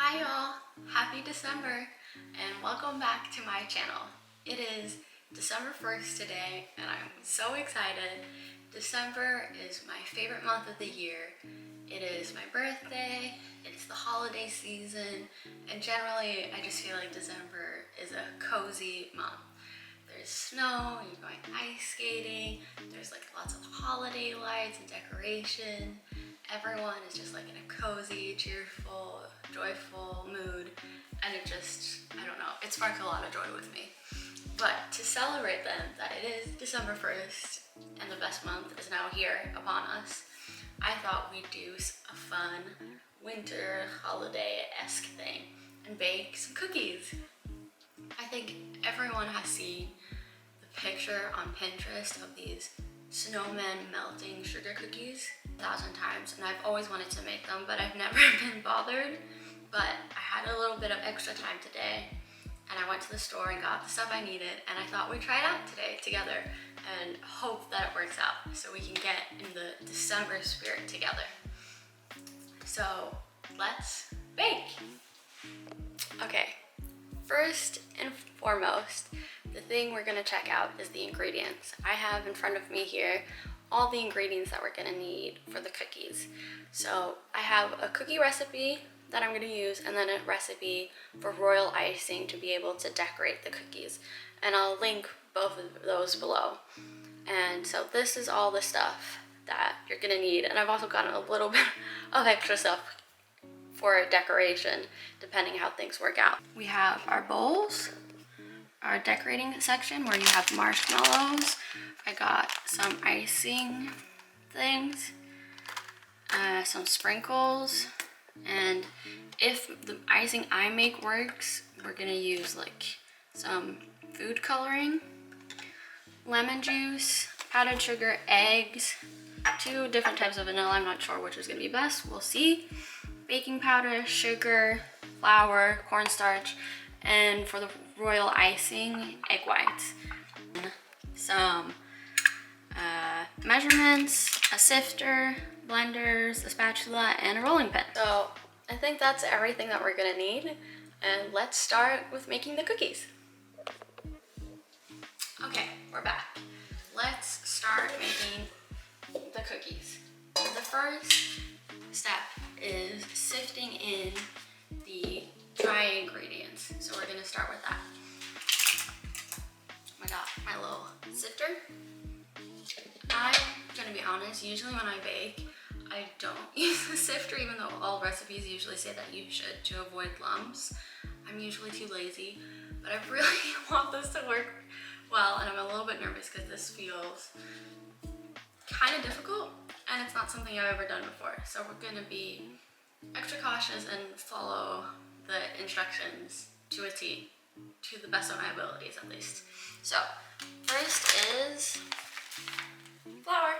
Hi y'all, happy December and welcome back to my channel. It is December 1st today and I'm so excited. December is my favorite month of the year. It is my birthday, it's the holiday season, and generally I just feel like December is a cozy month. There's snow, you're going ice skating, there's like lots of holiday lights and decoration. Everyone is just like in a cozy, cheerful, joyful mood, and it just, I don't know, it sparks a lot of joy with me. But to celebrate then that it is December 1st and the best month is now here upon us, I thought we'd do a fun winter holiday-esque thing and bake some cookies. I think everyone has seen the picture on Pinterest of these Snowman melting sugar cookies 1,000 times, and I've always wanted to make them, but I've never been bothered. But I had a little bit of extra time today, and I went to the store and got the stuff I needed, and I thought we'd try it out today together and hope that it works out so we can get in the December spirit together. So let's bake. Okay, first and foremost, the thing we're gonna check out is the ingredients. I have in front of me here all the ingredients that we're gonna need for the cookies. So I have a cookie recipe that I'm gonna use and then a recipe for royal icing to be able to decorate the cookies. And I'll link both of those below. And so this is all the stuff that you're gonna need. And I've also gotten a little bit of extra stuff for decoration, depending how things work out. We have our bowls, our decorating section where you have marshmallows. I got some icing things, some sprinkles, and if the icing I make works, we're gonna use like some food coloring, lemon juice, powdered sugar, eggs, 2 different types of vanilla. I'm not sure which is gonna be best, we'll see. Baking powder, sugar, flour, cornstarch, and for the royal icing, egg whites. Some measurements, a sifter, blenders, a spatula, and a rolling pin. So I think that's everything that we're gonna need. And let's start with making the cookies. Okay, we're back. Let's start making the cookies. The first step is sifting in the dry ingredients. So we're gonna start with that. I got my little sifter. I'm gonna be honest, usually when I bake, I don't use the sifter, even though all recipes usually say that you should to avoid lumps. I'm usually too lazy, but I really want this to work well, and I'm a little bit nervous because this feels kind of difficult, and it's not something I've ever done before. So we're gonna be extra cautious and follow the instructions to a T, to the best of my abilities at least. So first is flour.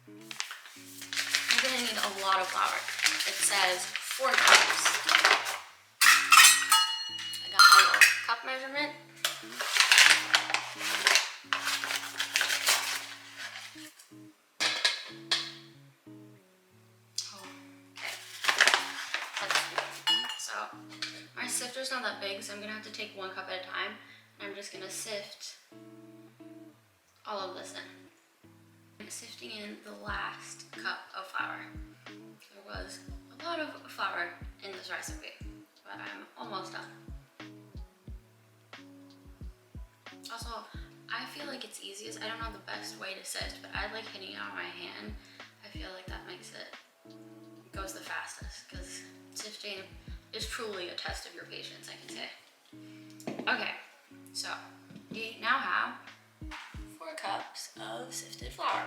I'm gonna need a lot of flour. It says 4 cups. I got my little cup measurement. My sifter's not that big, so I'm gonna have to take 1 cup at a time. And I'm just gonna sift all of this in. I'm sifting in the last cup of flour. There was a lot of flour in this recipe, but I'm almost done. Also, I feel like it's easiest. I don't know the best way to sift, but I like hitting it on my hand. I feel like that makes it goes the fastest, because sifting is truly a test of your patience, I can say. Okay, so we now have 4 cups of sifted flour.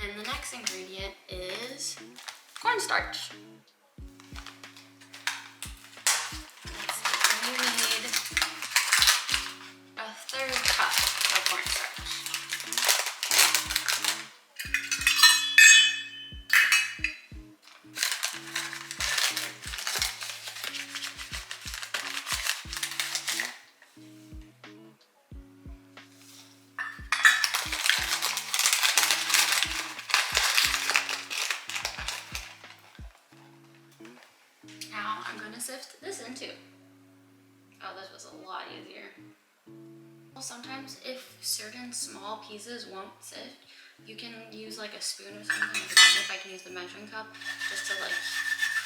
And the next ingredient is cornstarch. You need a 1/3 cup of cornstarch. Now I'm gonna sift this in too. Oh, this was a lot easier. Well, sometimes if certain small pieces won't sift, you can use like a spoon or something. If I can use the measuring cup, just to like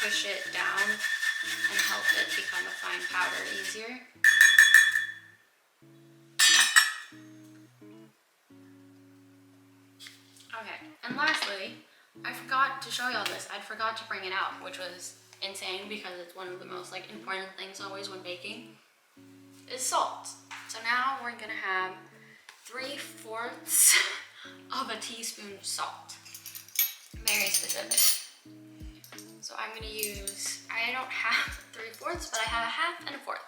push it down and help it become a fine powder easier. Okay, and lastly, I forgot to show y'all this. I forgot to bring it out, which was insane because it's one of the most like important things always when baking, is salt. So now we're gonna have 3/4 of a teaspoon of salt. Very specific. So I'm gonna use, I don't have 3/4, but I have a 1/2 and a 1/4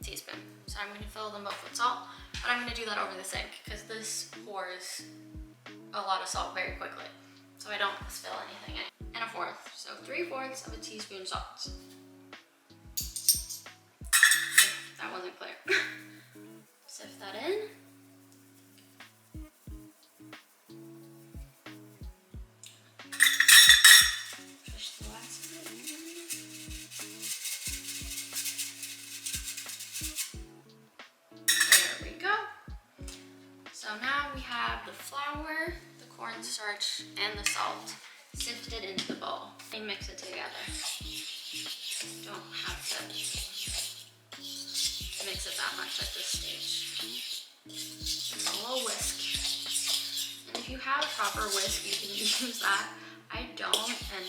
teaspoon. So I'm gonna fill them both with salt, but I'm gonna do that over the sink because this pours a lot of salt very quickly. So I don't spill anything in. And a 1/4, so 3/4 of a teaspoon salt. If that wasn't clear. Sift that in. Push the last bit in. There we go. So now we have the flour, the cornstarch, and the salt sifted into the bowl. And mix it together. Don't have to mix it that much at this stage. Just a little whisk. And if you have a proper whisk, you can use that. I don't, and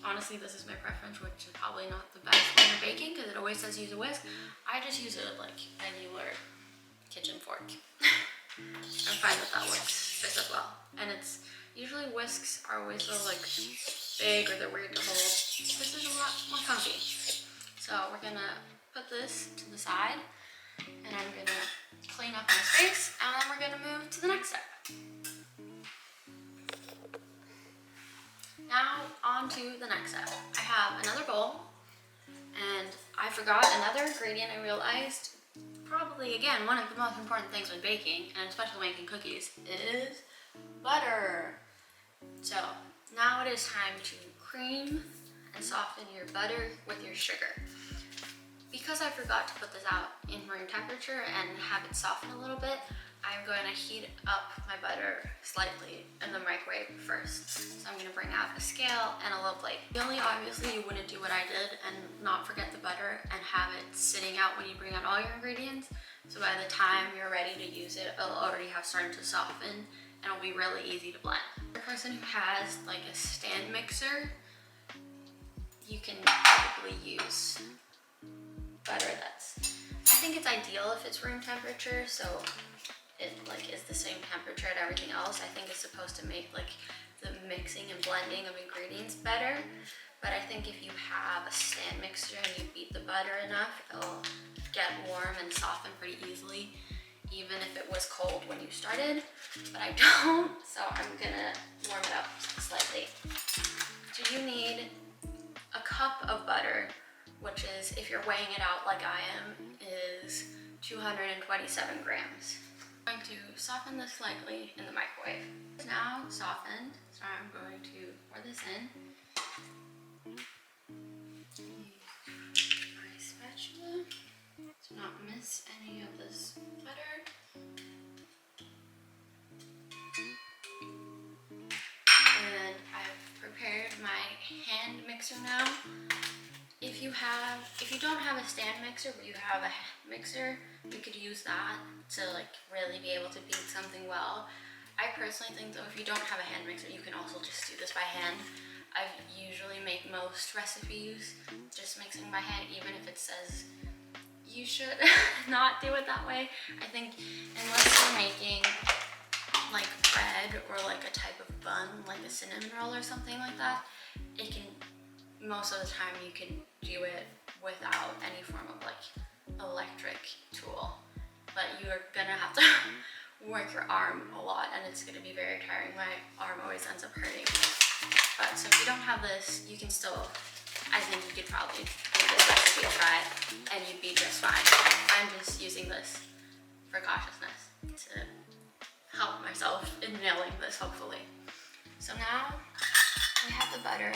honestly this is my preference, which is probably not the best when you're baking because it always says use a whisk. I just use it like a regular kitchen fork. I'm fine with that works just as well. And it's usually whisks are always so like big or they're weird to hold. This is a lot more comfy. So we're gonna put this to the side and I'm gonna clean up my space and then we're gonna move to the next step. Now on to the next step. I have another bowl and I forgot another ingredient. I realized probably, again, one of the most important things when baking, and especially making cookies, is butter. So now it is time to cream and soften your butter with your sugar. Because I forgot to put this out in room temperature and have it soften a little bit, I'm going to heat up my butter slightly in the microwave first. So I'm going to bring out a scale and a little plate. Really, obviously, you wouldn't do what I did and not forget the butter and have it sitting out when you bring out all your ingredients. So by the time you're ready to use it, it'll already have started to soften and it'll be really easy to blend. For a person who has like a stand mixer, you can probably use butter that's, I think it's ideal if it's room temperature, so it like is the same temperature at everything else. I think it's supposed to make like the mixing and blending of ingredients better, but I think if you have a stand mixer and you beat the butter enough, it'll get warm and soften pretty easily, even if it was cold when you started, but I don't, so I'm gonna warm it up slightly. So you need a cup of butter, which is, if you're weighing it out like I am, is 227 grams. I'm going to soften this slightly in the microwave. It's now softened, so I'm going to pour this in. Use my spatula to not miss any of this butter. And I've prepared my hand mixer now. If you don't have a stand mixer, but you have a mixer, you could use that to like really be able to beat something well. I personally think though, if you don't have a hand mixer, you can also just do this by hand. I usually make most recipes just mixing by hand, even if it says you should not do it that way. I think unless you're making like bread or like a type of bun, like a cinnamon roll or something like that, it can, most of the time you can do it without any form of like electric tool, but you're gonna have to work your arm a lot and it's gonna be very tiring. My arm always ends up hurting. But so if you don't have this, you can still, I think you could probably give this recipe a try and you'd be just fine. I'm just using this for cautiousness to help myself in nailing this, hopefully. So now we have the butter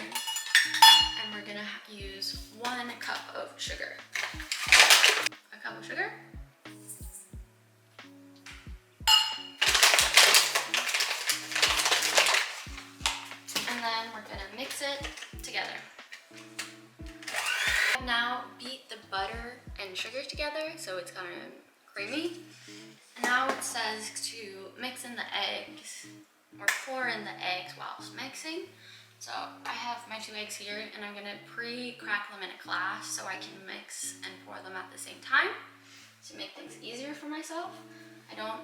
And we're gonna use 1 cup of sugar. A cup of sugar. And then we're gonna mix it together. Now beat the butter and sugar together so it's kind of creamy. And now it says to mix in the eggs or pour in the eggs whilst mixing. So I have my 2 eggs here and I'm gonna pre-crack them in a glass so I can mix and pour them at the same time to make things easier for myself. I don't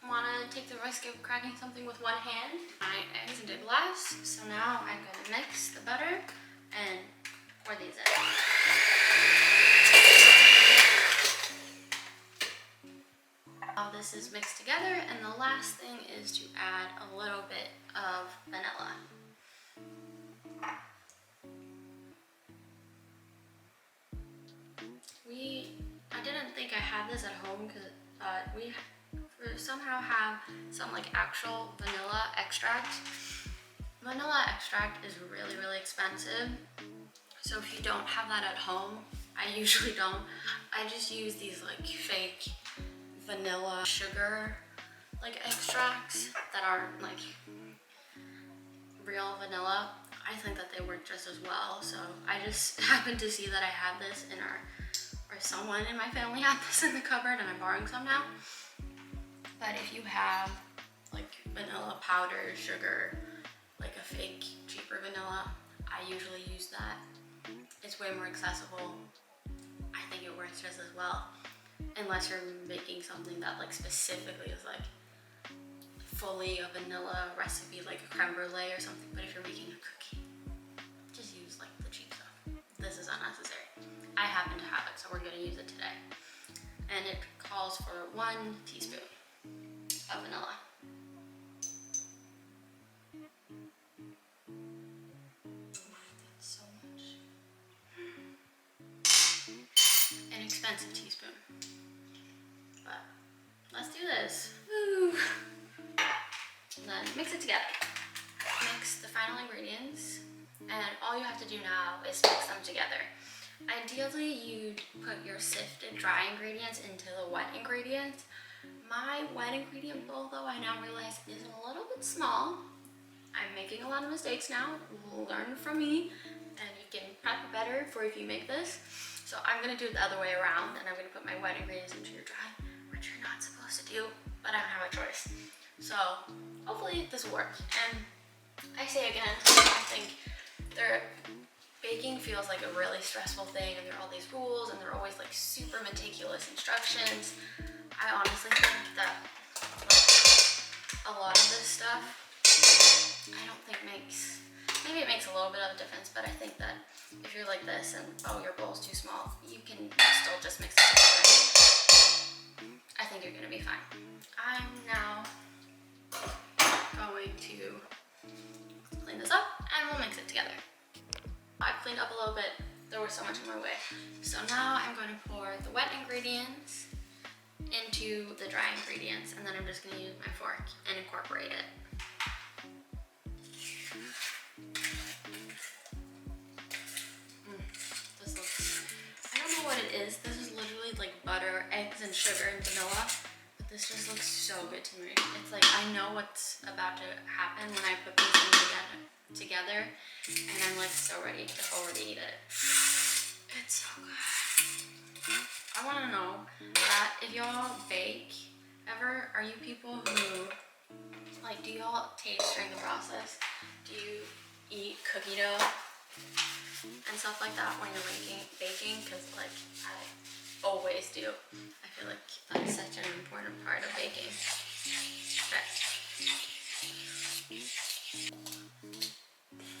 want to take the risk of cracking something with one hand. My eggs into a glass. So now I'm gonna mix the butter and pour these in. All this is mixed together, and the last thing is to add a little bit of vanilla. I didn't think I had this at home because we somehow have some like actual vanilla extract. Vanilla extract is really, really expensive. So if you don't have that at home, I usually don't. I just use these like fake vanilla sugar like extracts that aren't like real vanilla. I think that they work just as well. So I just happened to see that I had this in or someone in my family had this in the cupboard and I'm borrowing some now. But if you have like vanilla powder, sugar, like a fake cheaper vanilla, I usually use that. It's way more accessible. I think it works just as well. Unless you're making something that like specifically is like fully a vanilla recipe, like a creme brulee or something. But if you're making a cookie, just use like the cheap stuff. This is unnecessary. I happen to have it, so we're gonna use it today. And it calls for 1 teaspoon of vanilla. That's so much. An expensive teaspoon. But let's do this. Woo. And then mix it together. Mix the final ingredients, and all you have to do now is mix them together. Ideally, you'd put your sifted dry ingredients into the wet ingredients. My wet ingredient bowl, though, I now realize is a little bit small. I'm making a lot of mistakes now. Learn from me, and you can prep better for if you make this. So I'm gonna do it the other way around, and I'm gonna put my wet ingredients into your dry, which you're not supposed to do, but I don't have a choice. So hopefully this will work. And I say again, I think baking feels like a really stressful thing, and there are all these rules, and there are always like super meticulous instructions. I honestly think that like, a lot of this stuff, I don't think maybe it makes a little bit of a difference, but I think that if you're like this and oh, your bowl's too small, you can still just mix it together. I think you're gonna be fine. I'm now going to clean this up and we'll mix it together. I've cleaned up a little bit. There was so much in my way. So now I'm going to pour the wet ingredients into the dry ingredients, and then I'm just going to use my fork and incorporate it. This looks, I don't know what it is. This is literally like butter, eggs, and sugar and vanilla. But this just looks so good to me. It's like I know what's about to happen when I put these things together, and I'm like so ready to already eat it. It's so good. I want to know that if y'all bake ever, are you people who like, do y'all taste during the process? Do you eat cookie dough and stuff like that when you're baking? Because like I always do. I feel like that's such an important part of baking. Okay.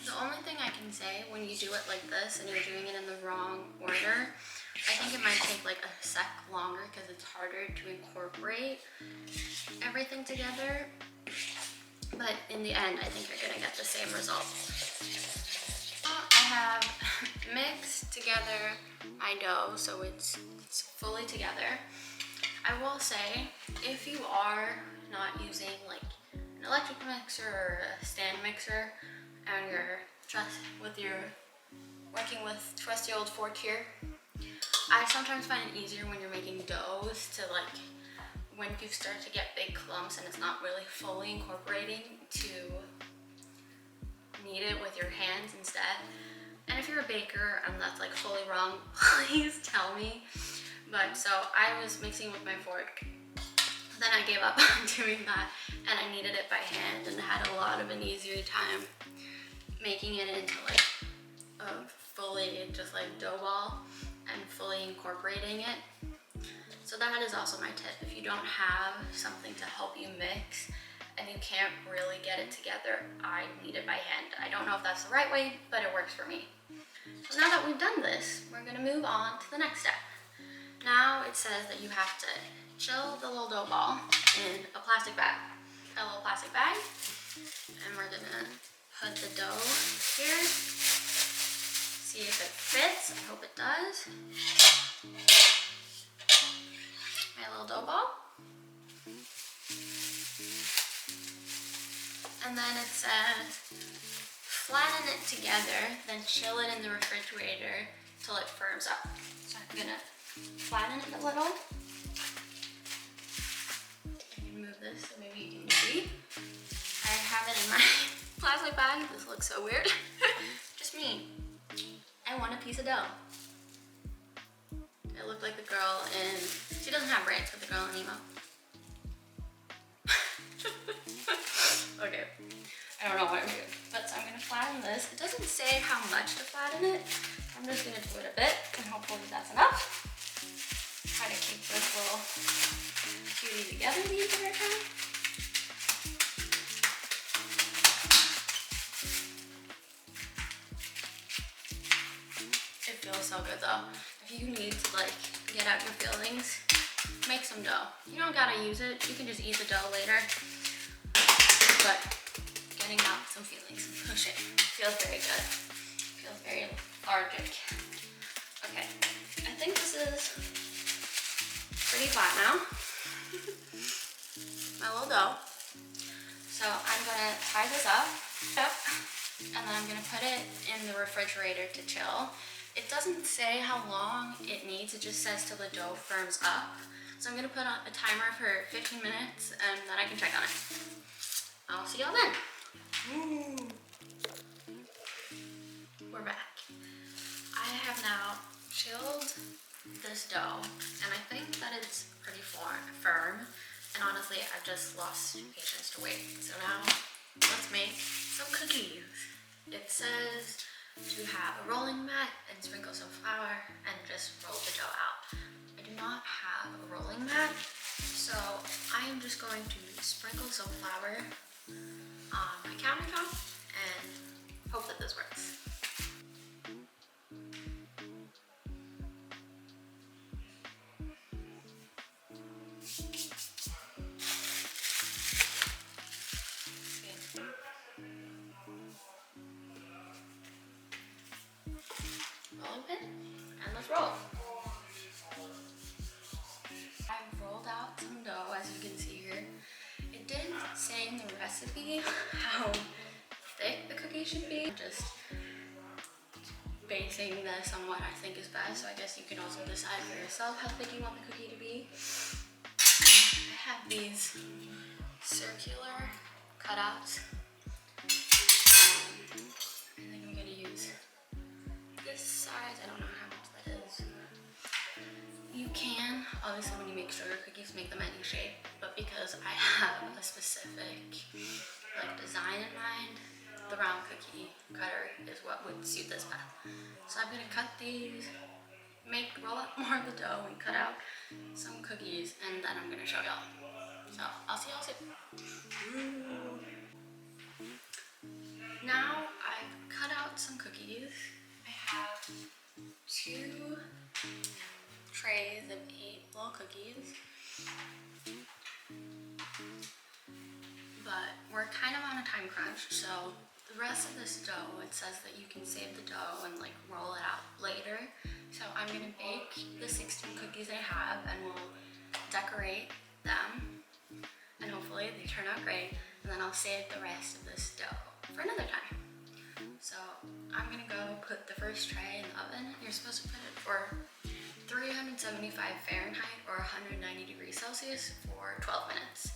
The only thing I can say when you do it like this and you're doing it in the wrong order, I think it might take like a sec longer because it's harder to incorporate everything together. But in the end, I think you're gonna get the same result. I have mixed together my dough so it's fully together. I will say, if you are not using like an electric mixer or a stand mixer, and you're just with your working with trusty old fork here. I sometimes find it easier when you're making doughs to like, when you start to get big clumps and it's not really fully incorporating, to knead it with your hands instead. And if you're a baker and that's like fully wrong, please tell me. But so I was mixing with my fork, then I gave up on doing that and I kneaded it by hand and had a lot of an easier time making it into like a fully just like dough ball and fully incorporating it. So that is also my tip. If you don't have something to help you mix and you can't really get it together, I knead it by hand. I don't know if that's the right way, but it works for me. So now that we've done this, we're gonna move on to the next step. Now it says that you have to chill the little dough ball in a plastic bag. A little plastic bag. And we're gonna put the dough here. See if it fits. I hope it does. My little dough ball. And then it says flatten it together, then chill it in the refrigerator till it firms up. So I'm gonna flatten it a little. I can move this so maybe you can see. I have it in my plastic bag. This looks so weird. Just me. I want a piece of dough. I look like the girl in, she doesn't have braids, but the girl in Nemo. Okay, I don't know what I'm doing, but so I'm gonna flatten this. It doesn't say how much to flatten it. I'm just gonna do it a bit, and hopefully that's enough. Try to keep this little cutie together the entire time. It feels so good though. If you need to like get out your feelings, make some dough. You don't gotta use it. You can just eat the dough later. But getting out some feelings and pushing feels very good. Feels very lethargic. Okay, I think this is pretty flat now. My little dough. So I'm gonna tie this up, and then I'm gonna put it in the refrigerator to chill. It doesn't say how long it needs, it just says till the dough firms up. So I'm gonna put on a timer for 15 minutes and then I can check on it. I'll see y'all then. Ooh. We're back. I have now chilled this dough and I think that it's pretty firm. And honestly, I've just lost patience to wait. So now let's make some cookies. It says to have a rolling mat and sprinkle some flour and just roll the dough out. I do not have a rolling mat, so I am just going to sprinkle some flour on my countertop and hope that this works. Rolling pin, and let's roll. I've rolled out some dough, as you can see here. It didn't say in the recipe how thick the cookie should be. I'm just basing this on what I think is best, so I guess you can also decide for yourself how thick you want the cookie to be. I have these circular cutouts. I think I'm gonna use this size. I don't know how much that is. You can, obviously when you make sugar cookies, make them any shape, but because I have a specific like design in mind, the round cookie cutter is what would suit this best. So I'm gonna cut these, roll up more of the dough and cut out some cookies, and then I'm gonna show y'all. So I'll see y'all soon. Now I've cut out some cookies. I have 2 trays of 8 little cookies. But we're kind of on a time crunch, so the rest of this dough, it says that you can save the dough and like roll it out later. So I'm gonna bake the 16 cookies I have and we'll decorate them and hopefully they turn out great, and then I'll save the rest of this dough for another time. So I'm gonna go put the first tray in the oven. You're supposed to put it for 375 Fahrenheit or 190 degrees Celsius for 12 minutes.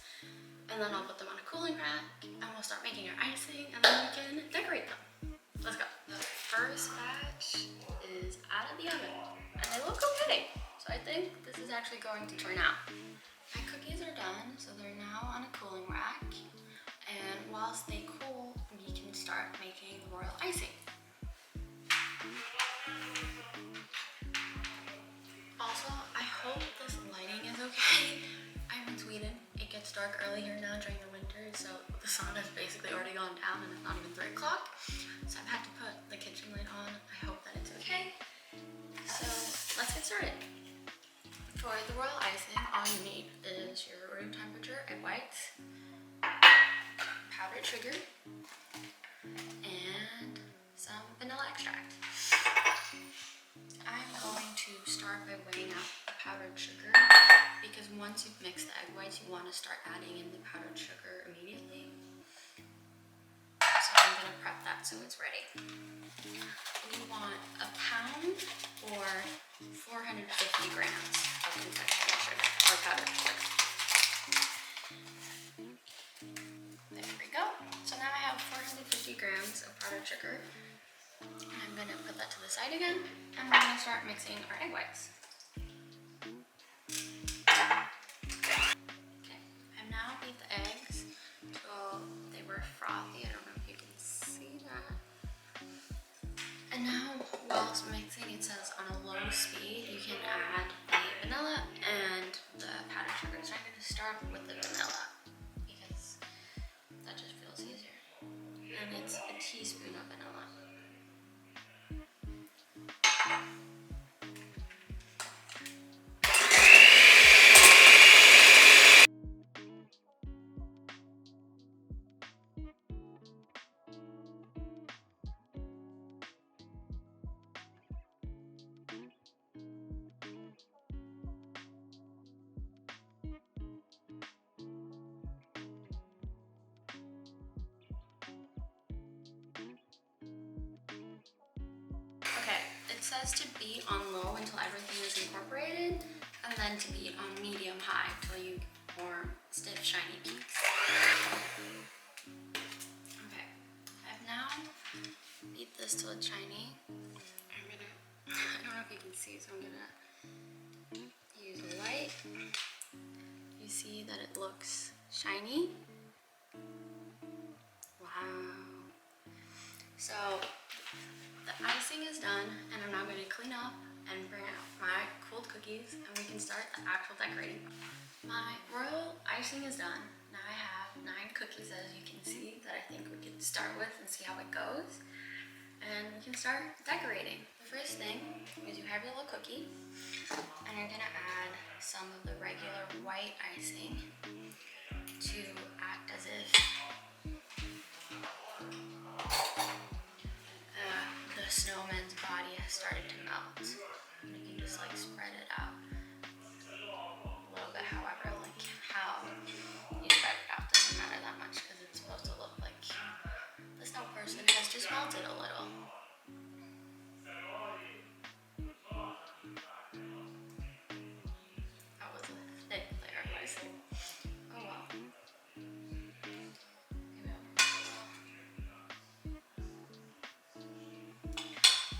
And then I'll put them on a cooling rack and we'll start making our icing and then we can decorate them. Let's go. The first batch is out of the oven and they look okay. So I think this is actually going to turn out. My cookies are done, so they're now on a cooling rack. And whilst they cool, we can start making the royal icing. Also, I hope this lighting is okay. I'm in Sweden. It gets dark early here now during the winter, so the sun has basically already gone down and it's not even 3 o'clock. So I've had to put the kitchen light on. I hope that it's okay. So let's get started. For the royal icing, all you need is your room temperature egg whites, powdered sugar, and some vanilla extract. I'm going to start by weighing out the powdered sugar because once you've mixed the egg whites, you want to start adding in the powdered sugar immediately. So I'm going to prep that so it's ready. We want a pound or 450 grams of confectionery sugar or powdered sugar. There we go. So now I have 450 grams of powdered sugar. And I'm going to put that to the side again, and we're going to start mixing our egg whites. Okay, I've now beat the eggs till they were frothy. I don't know if you can see that. And now, whilst mixing, it says on a low speed, you can add the vanilla and the powdered sugar. So I'm going to start with the vanilla because that just feels easier. And it's a teaspoon of vanilla. Okay, it says to beat on low until everything is incorporated, and then to beat on medium-high until you form stiff, shiny peaks. Okay, I've now beat this till it's shiny. I don't know if you can see, so I'm gonna use a light. You see that it looks shiny? Wow. So the icing is done, and I'm now going to clean up and bring out my cooled cookies, and we can start the actual decorating. My royal icing is done. Now I have 9 cookies, as you can see, that I think we can start with and see how it goes. And we can start decorating. The first thing is you have your little cookie, and you're going to add some of the regular white icing to act as if the snowman's body has started to melt. And you can just like spread it out a little bit, however, like how you spread it out doesn't matter that much because it's supposed to look like the snow person has just melted a little. That was a thick layer of icing. Oh well.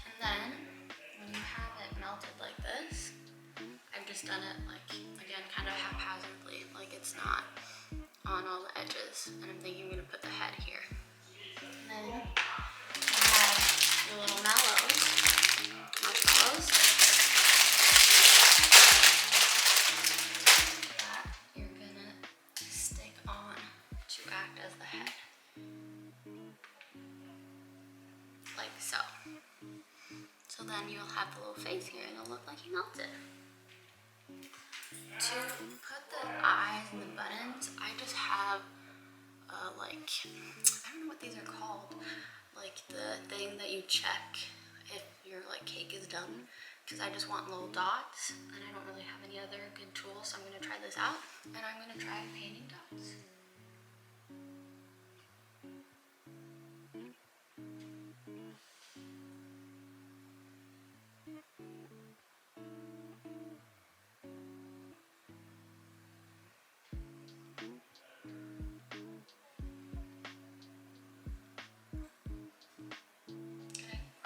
And then, when you have it melted like this, I've just done it like, again, kind of haphazardly, like it's not on all the edges. And I'm thinking I'm going to put the head here. And then you have your little marshmallows that you're going to stick on to act as the head. Like so. So then you'll have the little face here and it'll look like he melted. To put the eyes and the buttons, I just have like, I don't know what these are called, like the thing that you check if your like cake is done, because I just want little dots and I don't really have any other good tools, so I'm going to try this out and I'm going to try painting dots.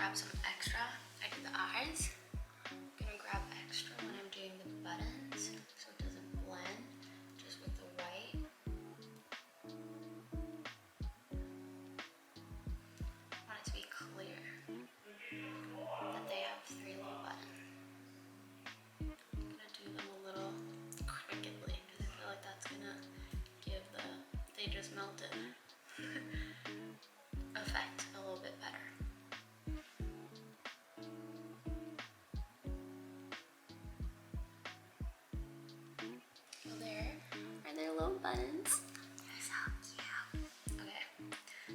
grab some extra. I did the eyes. I'm gonna grab extra when I'm doing the buttons so it doesn't blend just with the white. I want it to be clear that they have 3 little buttons. I'm gonna do them a little crookedly because I feel like that's gonna give the they just melted effect a little bit better. So there are their little buttons. They're so cute. Okay,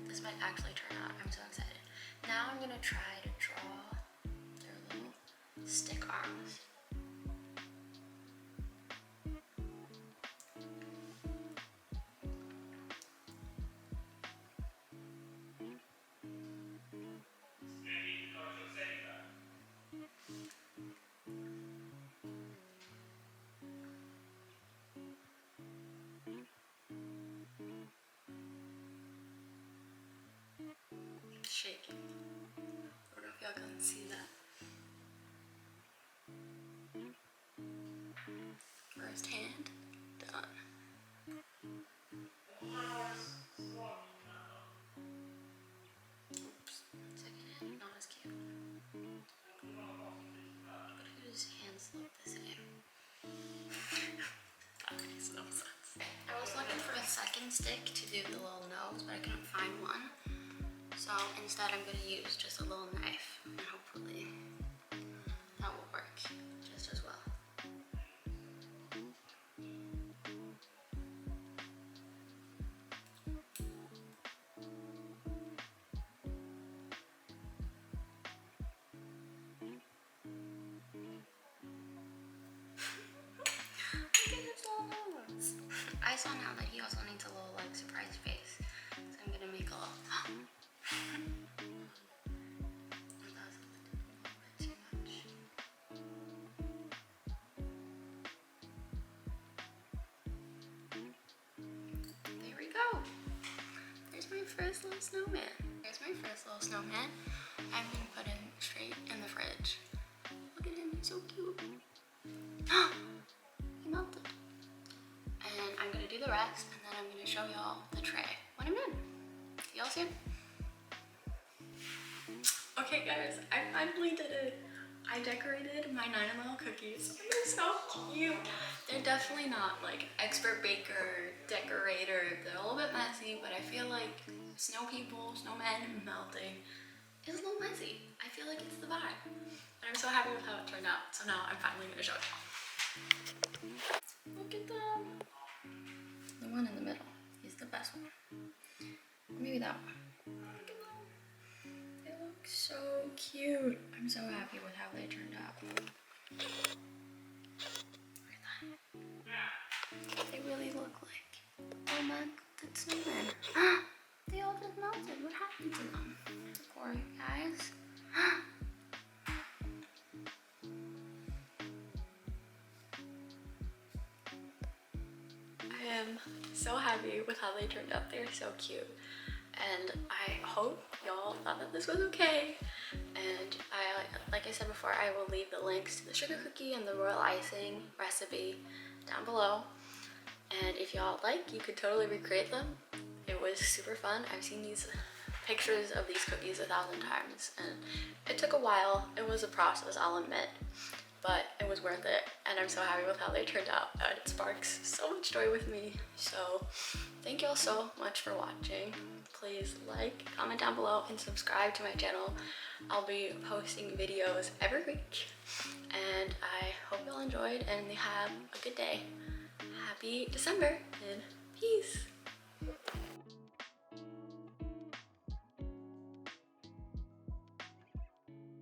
this might actually turn out. I'm so excited. Now I'm gonna try to draw their little stick arms. Shaking. I don't know if y'all can see that. First hand done. Oops. Second hand, not as cute. But whose hands look the same? That makes no sense. I was looking for a second stick to do the little nose, but I couldn't find one. So instead I'm going to use just a little knife, and hopefully that will work just as well. Look at his little nose. I saw now that he also needs a little like surprise face, so I'm going to make a little There we go. There's my first little snowman. There's my first little snowman. I'm gonna put him straight in the fridge. Look at him, he's so cute. He melted. And I'm gonna do the rest, and then I'm gonna show y'all the tray when I'm done. See y'all soon. Okay guys, I finally did it. I decorated my 9 cookies. They're so cute. They're definitely not like expert baker, decorator. They're a little bit messy, but I feel like snow people, snowmen melting is a little messy. I feel like it's the vibe. And I'm so happy with how it turned out. So now I'm finally gonna show y'all. Look at them. The one in the middle is the best one. Maybe that one. Look at them. They look so cute. I'm so happy with how they turned out. Look at that. They really look like the melted snowman. They all just melted. What happened to them? Poor guys. I am so happy with how they turned out. They're so cute. And I hope y'all thought that this was okay. And like I said before, I will leave the links to the sugar cookie and the royal icing recipe down below. And if y'all like, you could totally recreate them. It was super fun. I've seen these pictures of these cookies 1,000 times, and it took a while. It was a process, I'll admit, but it was worth it. And I'm so happy with how they turned out, and it sparks so much joy with me. So thank y'all so much for watching. Please like, comment down below, and subscribe to my channel. I'll be posting videos every week, and I hope y'all enjoyed and have a good day. Happy December, and peace.